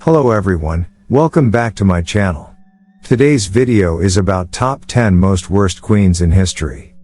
Hello everyone, welcome back to my channel. Today's video is about top 10 most worst queens in history.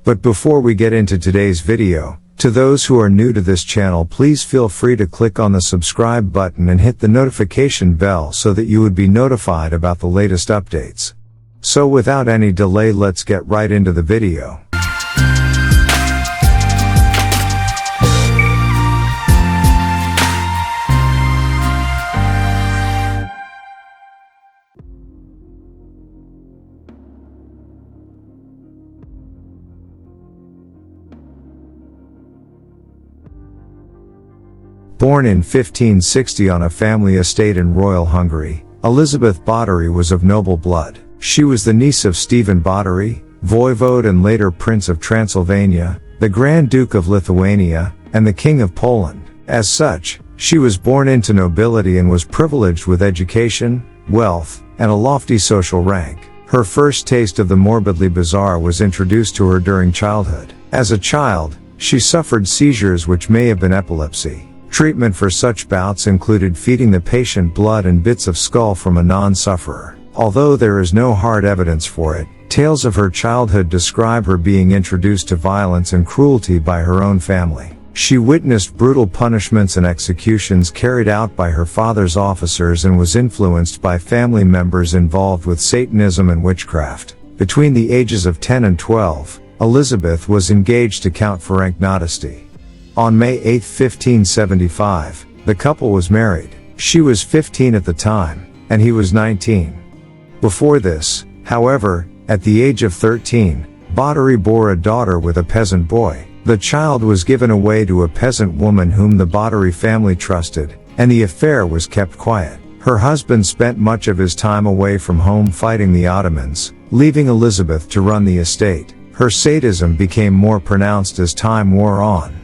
But before we get into today's video, to those who are new to this channel, please feel free to click on the subscribe button and hit the notification bell so that you would be notified about the latest updates. So without any delay, let's get right into the video. Born in 1560 on a family estate in royal Hungary, Elizabeth Bathory was of noble blood. She was the niece of Stephen Bathory, voivode and later Prince of Transylvania, the Grand Duke of Lithuania, and the King of Poland. As such, she was born into nobility and was privileged with education, wealth, and a lofty social rank. Her first taste of the morbidly bizarre was introduced to her during childhood. As a child, she suffered seizures which may have been epilepsy. Treatment for such bouts included feeding the patient blood and bits of skull from a non-sufferer. Although there is no hard evidence for it, tales of her childhood describe her being introduced to violence and cruelty by her own family. She witnessed brutal punishments and executions carried out by her father's officers and was influenced by family members involved with Satanism and witchcraft. Between the ages of 10 and 12, Elizabeth was engaged to Count Ferenc Nádasdy. On May 8, 1575, the couple was married. She was 15 at the time, and he was 19. Before this, however, at the age of 13, Bathory bore a daughter with a peasant boy. The child was given away to a peasant woman whom the Bathory family trusted, and the affair was kept quiet. Her husband spent much of his time away from home fighting the Ottomans, leaving Elizabeth to run the estate. Her sadism became more pronounced as time wore on.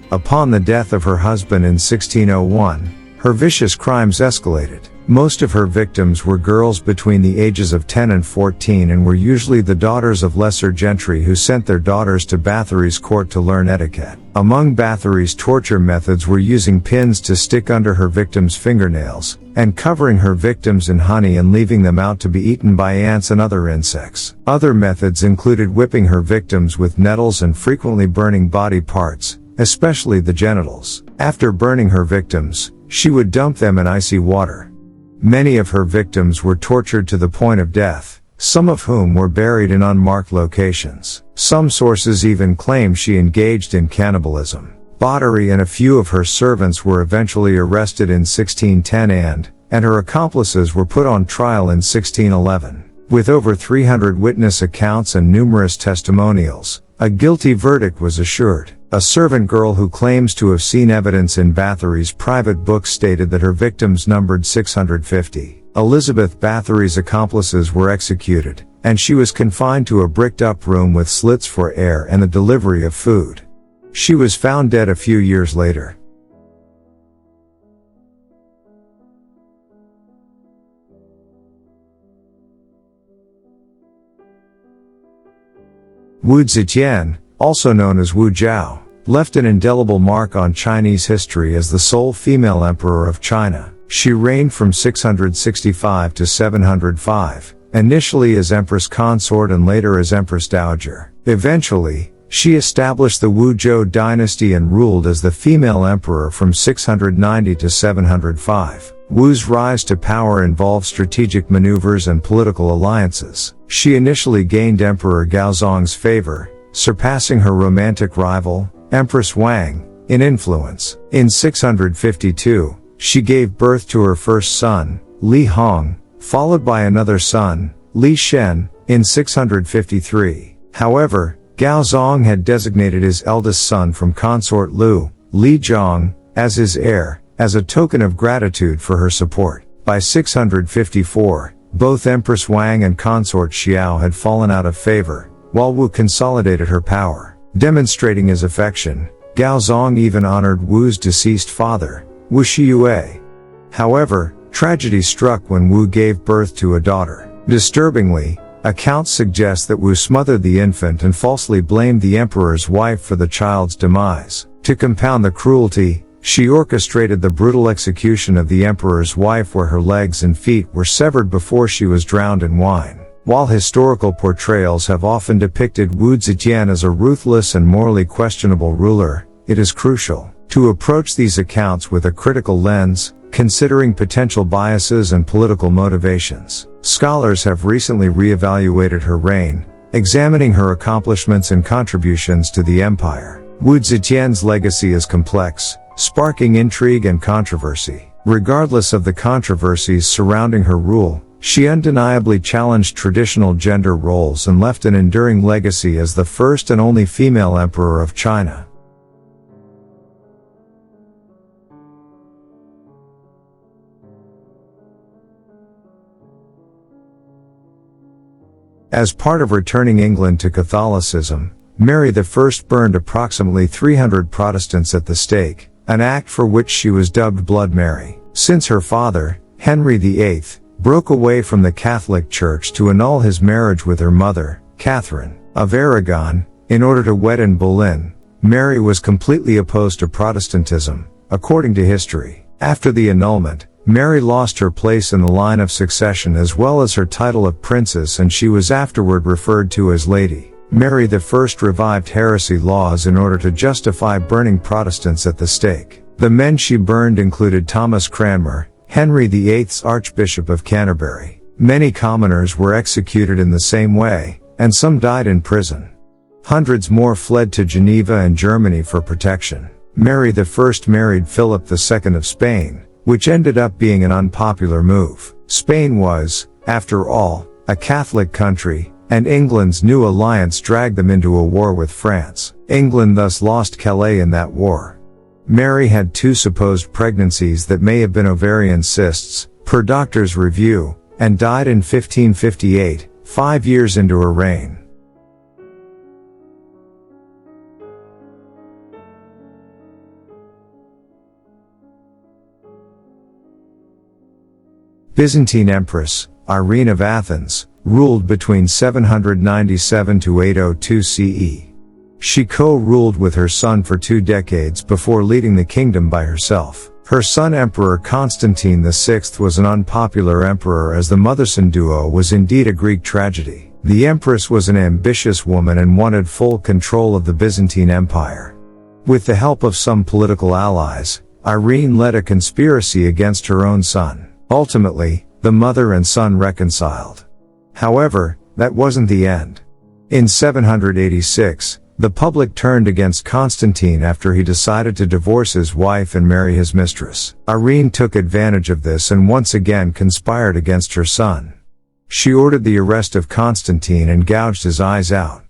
Upon the death of her husband in 1601, her vicious crimes escalated. Most of her victims were girls between the ages of 10 and 14 and were usually the daughters of lesser gentry who sent their daughters to Bathory's court to learn etiquette. Among Bathory's torture methods were using pins to stick under her victims' fingernails, and covering her victims in honey and leaving them out to be eaten by ants and other insects. Other methods included whipping her victims with nettles and frequently burning body parts, especially the genitals. After burning her victims, she would dump them in icy water. Many of her victims were tortured to the point of death, some of whom were buried in unmarked locations. Some sources even claim she engaged in cannibalism. Bathory and a few of her servants were eventually arrested in 1610 and her accomplices were put on trial in 1611. With over 300 witness accounts and numerous testimonials, a guilty verdict was assured. A servant girl who claims to have seen evidence in Bathory's private books stated that her victims numbered 650. Elizabeth Bathory's accomplices were executed, and she was confined to a bricked-up room with slits for air and the delivery of food. She was found dead a few years later. Wu Zetian, also known as Wu Zhao, left an indelible mark on Chinese history as the sole female emperor of China. She reigned from 665 to 705, initially as Empress Consort and later as Empress Dowager. Eventually, she established the Wu Zhou dynasty and ruled as the female emperor from 690 to 705. Wu's rise to power involved strategic maneuvers and political alliances. She initially gained Emperor Gaozong's favor, surpassing her romantic rival, Empress Wang, in influence. In 652, she gave birth to her first son, Li Hong, followed by another son, Li Shen, in 653. However, Gaozong had designated his eldest son from consort Lu, Li Zhong, as his heir, as a token of gratitude for her support. By 654, both Empress Wang and consort Xiao had fallen out of favor, while Wu consolidated her power. Demonstrating his affection, Gaozong even honored Wu's deceased father, Wu Shiyue. However, tragedy struck when Wu gave birth to a daughter. Disturbingly, accounts suggest that Wu smothered the infant and falsely blamed the emperor's wife for the child's demise. To compound the cruelty, She orchestrated the brutal execution of the emperor's wife, where her legs and feet were severed before she was drowned in wine. While historical portrayals have often depicted Wu Zetian as a ruthless and morally questionable ruler, it is crucial to approach these accounts with a critical lens, considering potential biases and political motivations. Scholars have recently re-evaluated her reign, examining her accomplishments and contributions to the empire. Wu Zetian's legacy is complex, sparking intrigue and controversy. Regardless of the controversies surrounding her rule, she undeniably challenged traditional gender roles and left an enduring legacy as the first and only female emperor of China. As part of returning England to Catholicism, Mary I burned approximately 300 Protestants at the stake, an act for which she was dubbed Blood Mary. Since her father, Henry VIII, broke away from the Catholic Church to annul his marriage with her mother, Catherine of Aragon, in order to wed in Boleyn, Mary was completely opposed to Protestantism, according to history. After the annulment, Mary lost her place in the line of succession as well as her title of princess, and she was afterward referred to as Lady Mary I. Revived heresy laws in order to justify burning Protestants at the stake. The men she burned included Thomas Cranmer, Henry VIII's Archbishop of Canterbury. Many commoners were executed in the same way, and some died in prison. Hundreds more fled to Geneva and Germany for protection. Mary I married Philip II of Spain, which ended up being an unpopular move. Spain was, after all, a Catholic country, and England's new alliance dragged them into a war with France. England thus lost Calais in that war. Mary had 2 supposed pregnancies that may have been ovarian cysts, per doctor's review, and died in 1558, 5 years into her reign. Byzantine Empress, Irene of Athens, ruled between 797 to 802 CE. She co-ruled with her son for 2 decades before leading the kingdom by herself. Her son Emperor Constantine VI was an unpopular emperor, as the mother-son duo was indeed a Greek tragedy. The empress was an ambitious woman and wanted full control of the Byzantine Empire. With the help of some political allies, Irene led a conspiracy against her own son. Ultimately, the mother and son reconciled. However, that wasn't the end. In 786, the public turned against Constantine after he decided to divorce his wife and marry his mistress. Irene took advantage of this and once again conspired against her son. She ordered the arrest of Constantine and gouged his eyes out.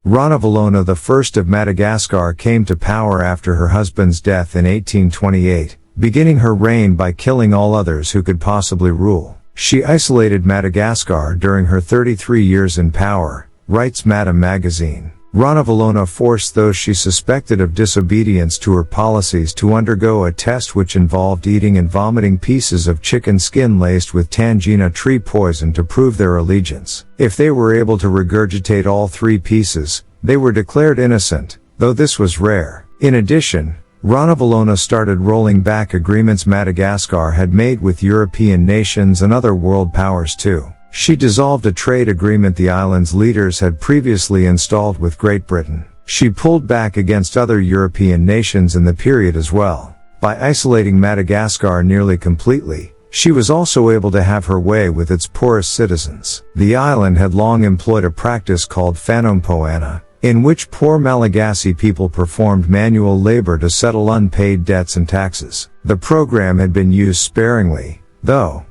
Runavalona I of Madagascar came to power after her husband's death in 1828, beginning her reign by killing all others who could possibly rule. She isolated Madagascar during her 33 years in power, writes Madame magazine. Runavalona forced those she suspected of disobedience to her policies to undergo a test which involved eating and vomiting pieces of chicken skin laced with tangina tree poison to prove their allegiance. If they were able to regurgitate all 3 pieces, they were declared innocent, though this was rare. In addition, Runavalona started rolling back agreements Madagascar had made with European nations and other world powers too. She dissolved a trade agreement the island's leaders had previously installed with Great Britain. She pulled back against other European nations in the period as well. By isolating Madagascar nearly completely, she was also able to have her way with its poorest citizens. The island had long employed a practice called whanompoana, in which poor Malagasy people performed manual labor to settle unpaid debts and taxes. The program had been used sparingly, though.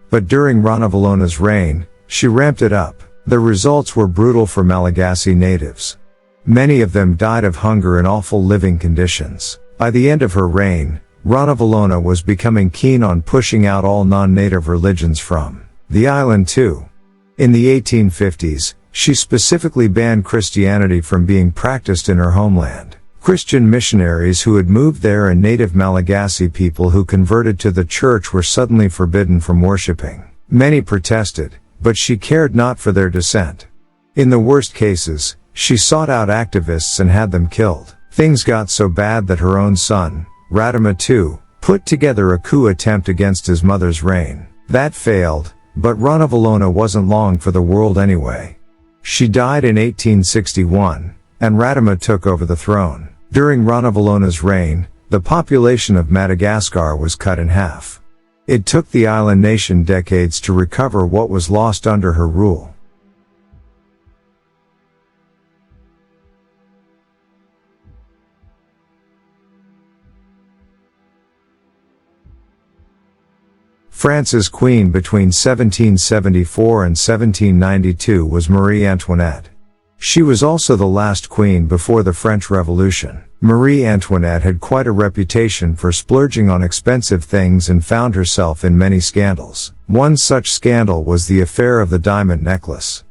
But during Runavalona's reign, she ramped it up. The results were brutal for Malagasy natives. Many of them died of hunger in awful living conditions. By the end of her reign, Runavalona was becoming keen on pushing out all non-native religions from the island too. In the 1850s, she specifically banned Christianity from being practiced in her homeland. Christian missionaries who had moved there and native Malagasy people who converted to the church were suddenly forbidden from worshipping. Many protested, but she cared not for their dissent. In the worst cases, she sought out activists and had them killed. Things got so bad that her own son, Radama II, put together a coup attempt against his mother's reign. That failed, but Runavalona wasn't long for the world anyway. She died in 1861, and Radama took over the throne. During Runavalona's reign, the population of Madagascar was cut in half. It took the island nation decades to recover what was lost under her rule. France's queen between 1774 and 1792 was Marie Antoinette. She was also the last queen before the French Revolution. Marie Antoinette had quite a reputation for splurging on expensive things and found herself in many scandals. One such scandal was the affair of the diamond necklace.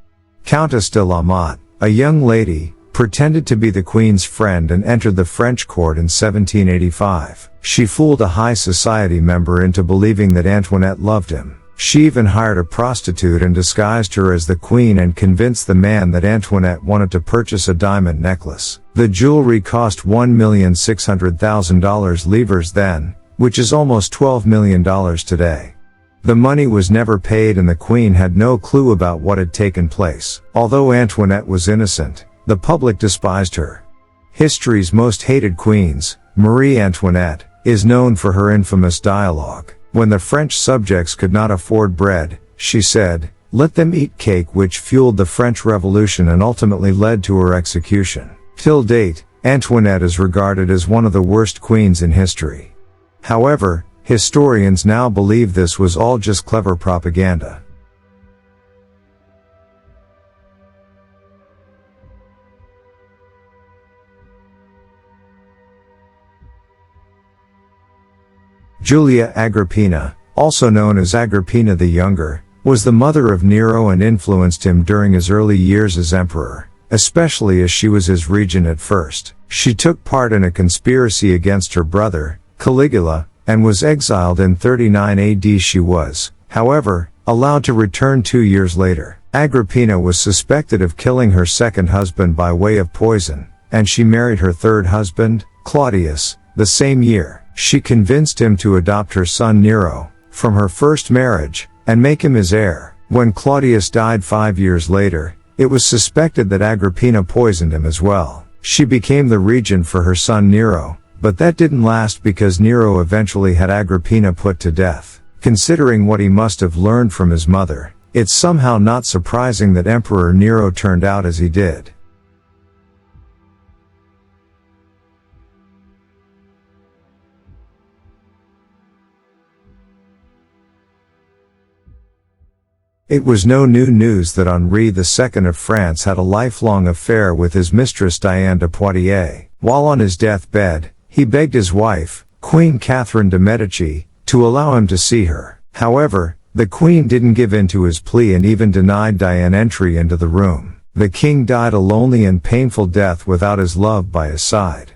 Countess de la Motte, a young lady, pretended to be the queen's friend and entered the French court in 1785. She fooled a high society member into believing that Antoinette loved him. She even hired a prostitute and disguised her as the queen and convinced the man that Antoinette wanted to purchase a diamond necklace. The jewelry cost $1,600,000 livres then, which is almost $12 million today. The money was never paid and the queen had no clue about what had taken place. Although Antoinette was innocent, the public despised her. History's most hated queens, Marie Antoinette, is known for her infamous dialogue. When the French subjects could not afford bread, she said, "Let them eat cake," which fueled the French Revolution and ultimately led to her execution. Till date, Antoinette is regarded as one of the worst queens in history. However, historians now believe this was all just clever propaganda. Julia Agrippina, also known as Agrippina the Younger, was the mother of Nero and influenced him during his early years as emperor, especially as she was his regent at first. She took part in a conspiracy against her brother, Caligula, and was exiled in 39 AD. She was, however, allowed to return 2 years later. Agrippina was suspected of killing her second husband by way of poison, and she married her third husband, Claudius, the same year. She convinced him to adopt her son Nero, from her first marriage, and make him his heir. When Claudius died 5 years later, it was suspected that Agrippina poisoned him as well. She became the regent for her son Nero, but that didn't last because Nero eventually had Agrippina put to death. Considering what he must have learned from his mother, it's somehow not surprising that Emperor Nero turned out as he did. It was no new news that Henri II of France had a lifelong affair with his mistress Diane de Poitiers. While on his deathbed, he begged his wife, Queen Catherine de Medici, to allow him to see her. However, the queen didn't give in to his plea and even denied Diane entry into the room. The king died a lonely and painful death without his love by his side.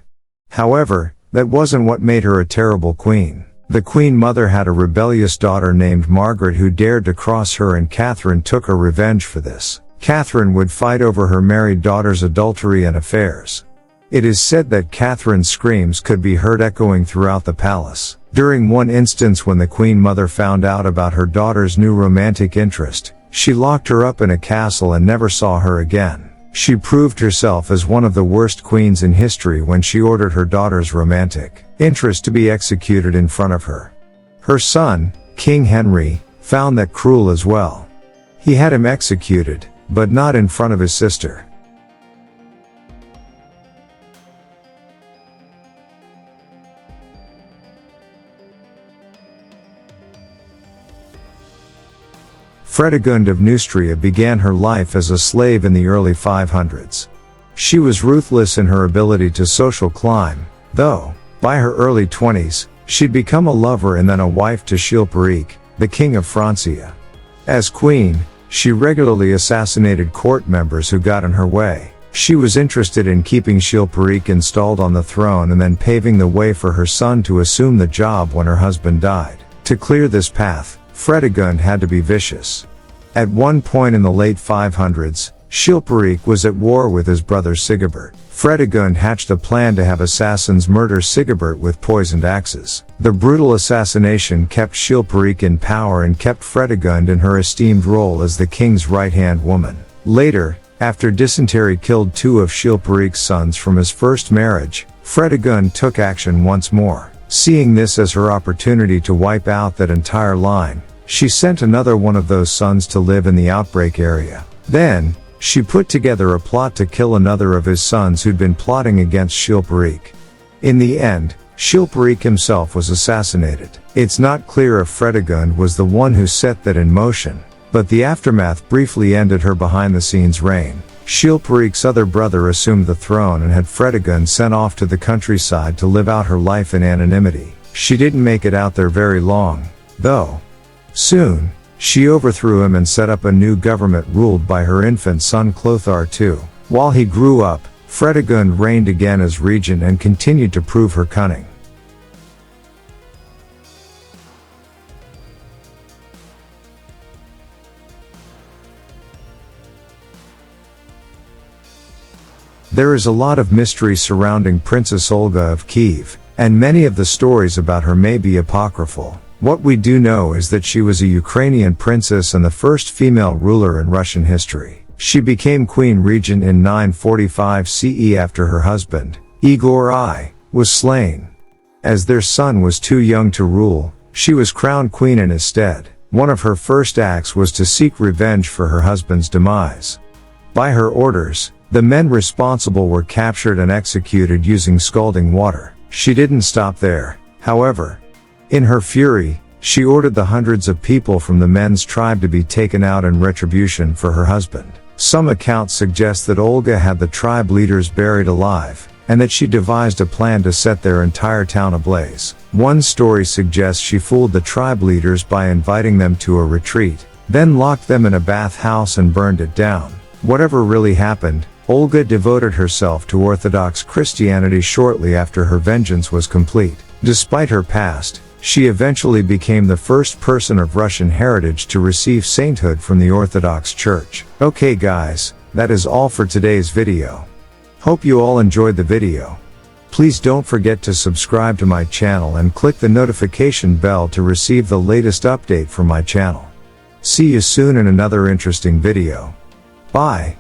However, that wasn't what made her a terrible queen. The Queen Mother had a rebellious daughter named Margaret who dared to cross her, and Catherine took her revenge for this. Catherine would fight over her married daughter's adultery and affairs. It is said that Catherine's screams could be heard echoing throughout the palace. During one instance when the Queen Mother found out about her daughter's new romantic interest, she locked her up in a castle and never saw her again. She proved herself as one of the worst queens in history when she ordered her daughter's romantic interest to be executed in front of her. Her son, King Henry, found that cruel as well. He had him executed, but not in front of his sister. Freda Gund of Neustria began her life as a slave in the early 500s. She was ruthless in her ability to social climb, though, by her early 20s, she'd become a lover and then a wife to Chilperic, the king of Francia. As queen, she regularly assassinated court members who got in her way. She was interested in keeping Chilperic installed on the throne and then paving the way for her son to assume the job when her husband died. To clear this path, Freda Gund had to be vicious. At one point in the late 500s, Chilperic was at war with his brother Sigebert. Freda Gund hatched a plan to have assassins murder Sigebert with poisoned axes. The brutal assassination kept Chilperic in power and kept Freda Gund in her esteemed role as the king's right-hand woman. Later, after dysentery killed 2 of Chilperic's sons from his first marriage, Freda Gund took action once more. Seeing this as her opportunity to wipe out that entire line, she sent another one of those sons to live in the outbreak area. Then, she put together a plot to kill another of his sons who'd been plotting against Chilperic. In the end, Chilperic himself was assassinated. It's not clear if Freda Gund was the one who set that in motion, but the aftermath briefly ended her behind-the-scenes reign. Chilperic's other brother assumed the throne and had Freda Gund sent off to the countryside to live out her life in anonymity. She didn't make it out there very long, though. Soon, she overthrew him and set up a new government ruled by her infant son Clothar II. While he grew up, Freda Gund reigned again as regent and continued to prove her cunning. There is a lot of mystery surrounding Princess Olga of Kiev, and many of the stories about her may be apocryphal. What we do know is that she was a Ukrainian princess and the first female ruler in Russian history. She became queen regent in 945 CE after her husband, Igor I, was slain. As their son was too young to rule, she was crowned queen in his stead. One of her first acts was to seek revenge for her husband's demise. By her orders, the men responsible were captured and executed using scalding water. She didn't stop there, however. In her fury, she ordered the hundreds of people from the men's tribe to be taken out in retribution for her husband. Some accounts suggest that Olga had the tribe leaders buried alive, and that she devised a plan to set their entire town ablaze. One story suggests she fooled the tribe leaders by inviting them to a retreat, then locked them in a bathhouse and burned it down. Whatever really happened, Olga devoted herself to Orthodox Christianity shortly after her vengeance was complete. Despite her past, she eventually became the first person of Russian heritage to receive sainthood from the Orthodox Church. Okay guys, that is all for today's video. Hope you all enjoyed the video. Please don't forget to subscribe to my channel and click the notification bell to receive the latest update from my channel. See you soon in another interesting video. Bye.